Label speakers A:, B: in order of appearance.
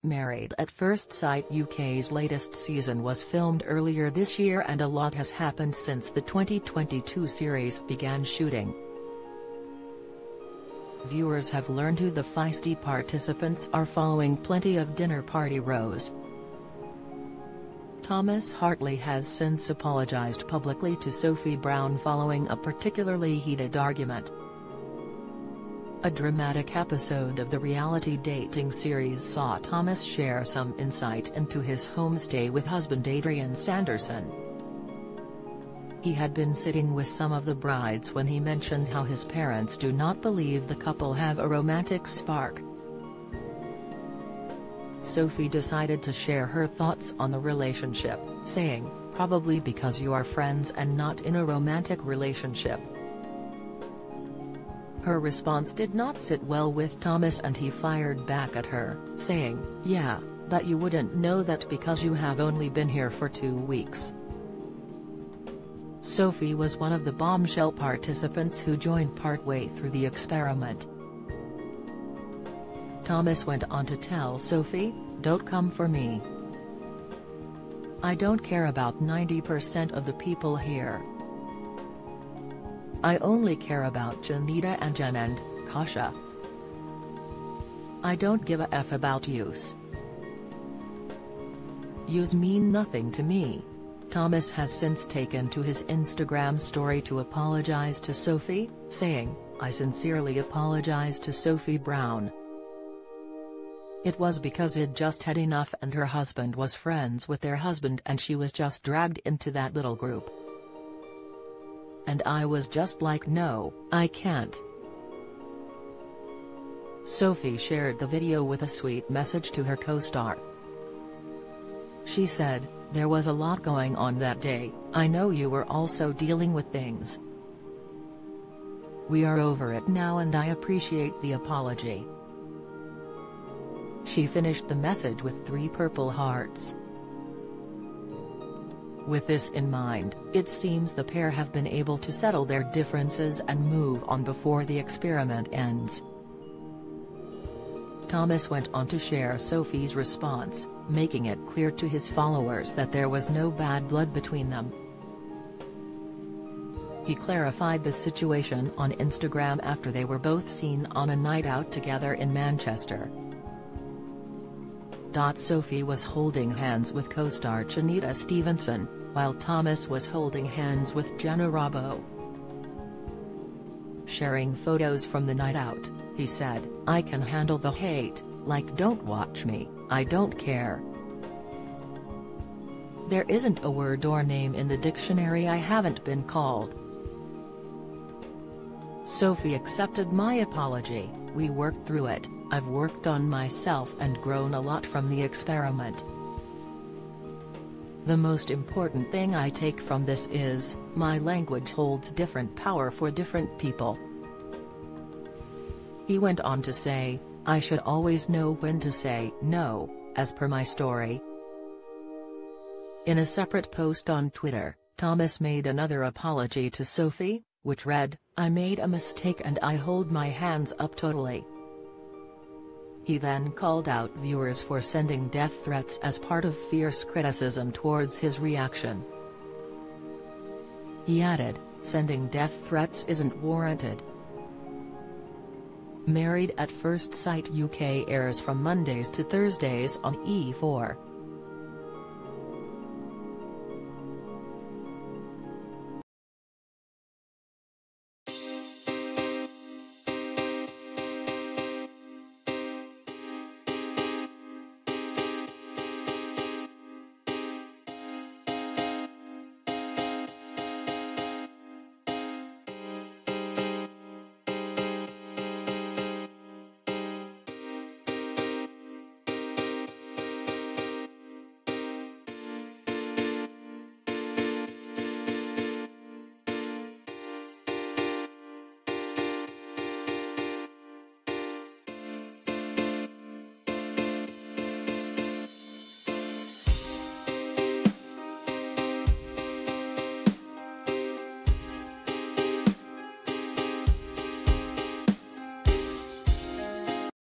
A: Married at First Sight UK's latest season was filmed earlier this year, and a lot has happened since the 2022 series began shooting. Viewers have learned who the feisty participants are following plenty of dinner party rows. Thomas Hartley has since apologised publicly to Sophie Brown following a particularly heated argument. A dramatic episode of the reality dating series saw Thomas share some insight into his homestay with husband Adrian Sanderson. He had been sitting with some of the brides when he mentioned how his parents do not believe the couple have a romantic spark. Sophie decided to share her thoughts on the relationship, saying, "Probably because you are friends and not in a romantic relationship." Her response did not sit well with Thomas, and he fired back at her, saying, "Yeah, but you wouldn't know that because you have only been here for 2 weeks." Sophie was one of the bombshell participants who joined partway through the experiment. Thomas went on to tell Sophie, "Don't come for me. I don't care about 90% of the people here. I only care about Janita and Jen and Kasha. I don't give a F about yous. Yous mean nothing to me." Thomas has since taken to his Instagram story to apologize to Sophie, saying, "I sincerely apologize to Sophie Brown. It was because I'd just had enough, and her husband was friends with their husband and she was just dragged into that little group. And I was just like, no, I can't." Sophie shared the video with a sweet message to her co-star. She said, "There was a lot going on that day. I know you were also dealing with things. We are over it now and I appreciate the apology." She finished the message with 3 purple hearts. With this in mind, it seems the pair have been able to settle their differences and move on before the experiment ends. Thomas went on to share Sophie's response, making it clear to his followers that there was no bad blood between them. He clarified the situation on Instagram after they were both seen on a night out together in Manchester. Sophie was holding hands with co-star Janita Stevenson, while Thomas was holding hands with Jenna Robbo. Sharing photos from the night out, he said, "I can handle the hate, like don't watch me, I don't care. There isn't a word or name in the dictionary I haven't been called. Sophie accepted my apology, we worked through it, I've worked on myself and grown a lot from the experiment. The most important thing I take from this is, my language holds different power for different people." He went on to say, "I should always know when to say no, as per my story." In a separate post on Twitter, Thomas made another apology to Sophie, which read, "I made a mistake and I hold my hands up totally." He then called out viewers for sending death threats as part of fierce criticism towards his reaction. He added, "Sending death threats isn't warranted." Married at First Sight UK airs from Mondays to Thursdays on E4.